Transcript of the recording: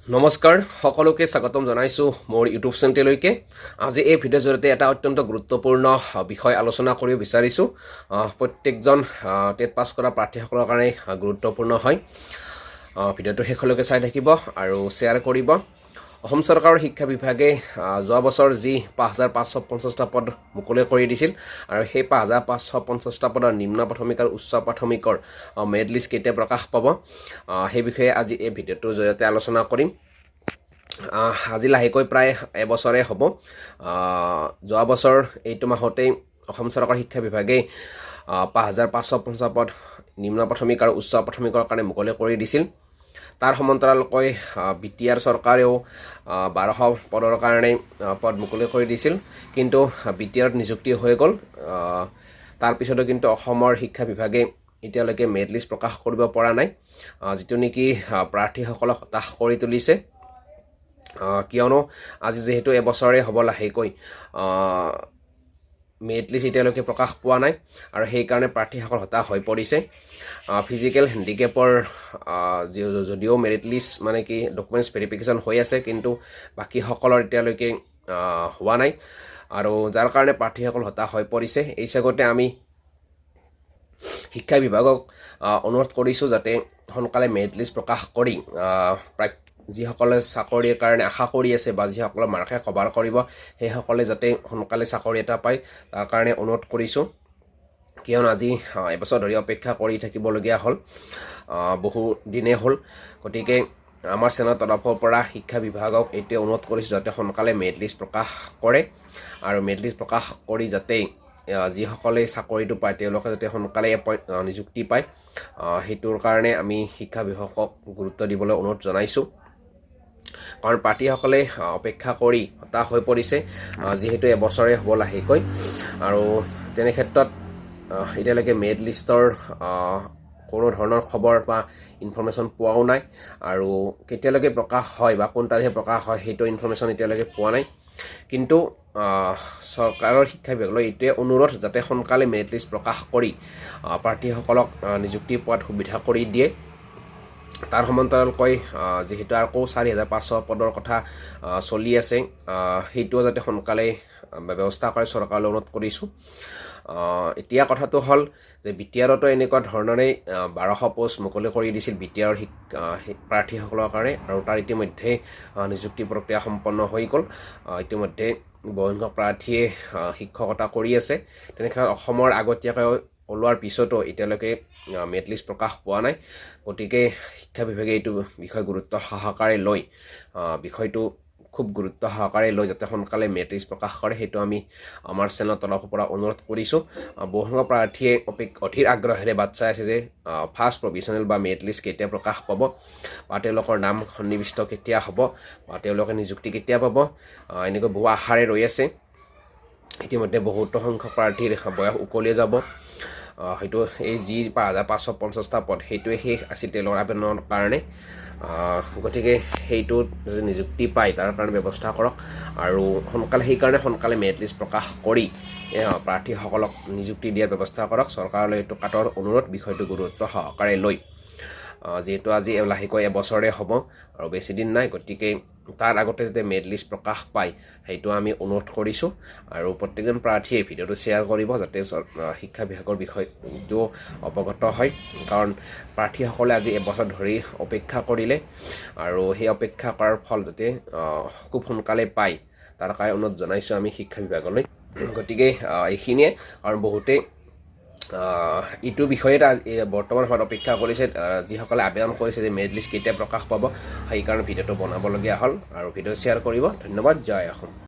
নমস্কাৰ সকলোকে স্বাগতম জনাইছোঁ মোৰ ইউটিউব চেনেললৈকে। আজি এই ভিডিঅ'ৰ জৰিয়তে এটা অত্যন্ত গুৰুত্বপূৰ্ণ বিষয় আলোচনা কৰিব বিচাৰিছোঁ। প্ৰত্যেকজন টেট পাছ কৰা প্ৰাৰ্থীসকলৰ কাৰণে গুৰুত্বপূৰ্ণ হয়। ভিডিঅ'টো শেষলৈকে চাই থাকিব আৰু শ্বেয়াৰ কৰিব। অসম চৰকাৰৰ শিক্ষা বিভাগে যোৱা বছৰ যি ৫,৫৫০টা পদ মুকলি কৰি দিছিল আৰু সেই ৫,৫৫০টা পদৰ নিম্ন প্ৰাথমিক আৰু উচ্চ প্ৰাথমিকৰ মেৰিট লিষ্ট কেতিয়া প্ৰকাশ পাব, সেই বিষয়ে আজি এই ভিডিঅ'টোৰ জৰিয়তে আলোচনা কৰিম। আজি লাহেকৈ প্ৰায় এবছৰে হ'ব। যোৱা বছৰ এইটো মাহতেই অসম চৰকাৰৰ শিক্ষা বিভাগে ৫,৫৫০ পদ নিম্ন প্ৰাথমিক আৰু উচ্চ প্ৰাথমিকৰ কাৰণে মুকলি কৰি দিছিল। তাৰ সমান্তৰালকৈ BTR চৰকাৰেও ১২০০ পদৰ কাৰণে পদ মুকলি কৰি দিছিল, কিন্তু BTRত নিযুক্তি হৈ গ'ল। তাৰপিছতো কিন্তু অসমৰ শিক্ষা বিভাগে এতিয়ালৈকে মেৰিট লিষ্ট প্ৰকাশ কৰিব পৰা নাই, যিটো নেকি প্ৰাৰ্থীসকলক হতাশ কৰি তুলিছে। কিয়নো আজি যিহেতু এবছৰে হ'ব লাহেকৈ মেৰিট লিষ্ট এতিয়ালৈকে প্ৰকাশ পোৱা নাই আৰু সেইকাৰণে প্ৰাৰ্থীসকল হতাশ হৈ পৰিছে। ফিজিকেল হেণ্ডিকেপৰ যদিও মেৰিট লিষ্ট মানে কি ডকুমেণ্টছ ভেৰিফিকেশ্যন হৈ আছে, কিন্তু বাকীসকলৰ এতিয়ালৈকে হোৱা নাই আৰু যাৰ কাৰণে প্ৰাৰ্থীসকল হতাশ হৈ পৰিছে। এই চেগতে আমি শিক্ষা বিভাগক অনুৰোধ কৰিছোঁ যাতে সোনকালে মেৰিট লিষ্ট প্ৰকাশ কৰি যিসকলে চাকৰিৰ কাৰণে আশা কৰি আছে বা যিসকলৰ মাৰ্কে কভাৰ কৰিব সেইসকলে যাতে সোনকালে চাকৰি এটা পায়, তাৰ কাৰণে অনুৰোধ কৰিছোঁ। কিয়নো আজি এবছৰ ধৰি অপেক্ষা কৰি থাকিবলগীয়া হ'ল, বহু দিনেই হ'ল। গতিকে আমাৰ চেনেলৰ তৰফৰ পৰা শিক্ষা বিভাগক এইটোৱে অনুৰোধ কৰিছোঁ যাতে সোনকালে মেৰিট লিষ্ট প্ৰকাশ কৰে আৰু মেৰিট লিষ্ট প্ৰকাশ কৰি যাতে যিসকলে চাকৰিটো পায় তেওঁলোকে যাতে সোনকালে নিযুক্তি পায়, সেইটোৰ কাৰণে আমি শিক্ষা বিভাগক গুৰুত্ব দিবলৈ অনুৰোধ জনাইছোঁ। কাৰণ প্ৰাৰ্থীসকলে অপেক্ষা কৰি হতাশ হৈ পৰিছে, যিহেতু এবছৰে হ'ব লাহেকৈ, আৰু তেনে ক্ষেত্ৰত এতিয়ালৈকে মেৰিট লিষ্টৰ কোনো ধৰণৰ খবৰ বা ইনফৰ্মেশ্যন পোৱাও নাই আৰু কেতিয়ালৈকে প্ৰকাশ হয় বা কোন তাৰিখে প্ৰকাশ হয় সেইটো ইনফৰ্মেশ্যন এতিয়ালৈকে পোৱা নাই। কিন্তু চৰকাৰৰ শিক্ষা বিভাগলৈ এইটোৱে অনুৰোধ যাতে সোনকালে মেৰিট লিষ্ট প্ৰকাশ কৰি প্ৰাৰ্থীসকলক নিযুক্তি পোৱাত সুবিধা কৰি দিয়ে। তাৰ সমান্তৰালকৈ যিহেতু আকৌ ৪,৫০০ পদৰ কথা চলি আছে, সেইটোও যাতে সোনকালে ব্যৱস্থা কৰে চৰকাৰলৈ অনুৰোধ কৰিছোঁ। এতিয়া কথাটো হ'ল যে BTRতো এনেকুৱা ধৰণেই ১২০০ পোষ্ট মুকলি কৰি দিছিল BTR প্ৰাৰ্থীসকলৰ কাৰণে, আৰু তাৰ ইতিমধ্যে নিযুক্তি প্ৰক্ৰিয়া সম্পন্ন হৈ গ'ল। ইতিমধ্যে বহুসংখ্যক প্ৰাৰ্থীয়ে শিক্ষকতা কৰি আছে। তেনেক্ষেত্ৰত অসমৰ আগতীয়াকৈ ওলোৱাৰ পিছতো এতিয়ালৈকে মেৰিট লিষ্ট প্ৰকাশ পোৱা নাই। গতিকে শিক্ষা বিভাগে এইটো বিষয় গুৰুত্ব সহকাৰে লৈ খুব গুৰুত্ব সহকাৰে লৈ যাতে সোনকালে মেৰিট লিষ্ট প্ৰকাশ কৰে, সেইটো আমি আমাৰ চেনেলৰ তৰফৰ পৰা অনুৰোধ কৰিছোঁ। বহুসংখ্যক প্ৰাৰ্থীয়ে অধীৰ আগ্ৰহেৰে বাট চাই আছে যে ফাৰ্ষ্ট প্ৰভিজনেল বা মেৰিট লিষ্ট কেতিয়া প্ৰকাশ পাব, বা তেওঁলোকৰ নাম সন্নিৱিষ্ট কেতিয়া হ'ব, বা তেওঁলোকে নিযুক্তি কেতিয়া পাব, এনেকৈ বহু আশাৰে ৰৈ আছে। ইতিমধ্যে বহুতো সংখ্যক প্ৰাৰ্থীৰ বয়স উকলি যাব। হয়তো এই যি ৫,৫৫০টা পদ সেইটোৱে শেষ আছিল তেওঁলোকৰ আবেদনৰ কাৰণে। গতিকে সেইটোত যদি নিযুক্তি পায় তাৰ কাৰণে ব্যৱস্থা কৰক আৰু সেইকাৰণে সোনকালে মেৰিট লিষ্ট প্ৰকাশ কৰি প্ৰাৰ্থীসকলক নিযুক্তি দিয়াৰ ব্যৱস্থা কৰক। চৰকাৰলৈ এইটো কাটৰ অনুৰোধ, বিষয়টো গুৰুত্ব সহকাৰে লৈ। যিহেতু আজি লাহেকৈ এবছৰে হ'ব আৰু বেছিদিন নাই, গতিকে তাৰ আগতে যাতে মেৰিট লিষ্ট প্ৰকাশ পায় সেইটো আমি অনুৰোধ কৰিছোঁ। আৰু প্ৰত্যেকজন প্ৰাৰ্থীয়ে ভিডিঅ'টো শ্বেয়াৰ কৰিব যাতে শিক্ষা বিভাগৰ বিষয়টো অৱগত হয়, কাৰণ প্ৰাৰ্থীসকলে আজি এবছৰ ধৰি অপেক্ষা কৰিলে আৰু সেই অপেক্ষা কৰাৰ ফল যাতে খুব সোনকালে পায় তাৰ কাৰণে অনুৰোধ জনাইছোঁ আমি শিক্ষা বিভাগলৈ। গতিকে এইখিনিয়ে, আৰু বহুতেই এইটো বিষয়ে বৰ্তমান সময়ত অপেক্ষা কৰিছে, যিসকলে আবেদন কৰিছে যে মেৰিট লিষ্ট কেতিয়া প্ৰকাশ পাব, সেইকাৰণে ভিডিঅ'টো বনাবলগীয়া হ'ল। আৰু ভিডিঅ' শ্বেয়াৰ কৰিব। ধন্যবাদ। জয় অসম।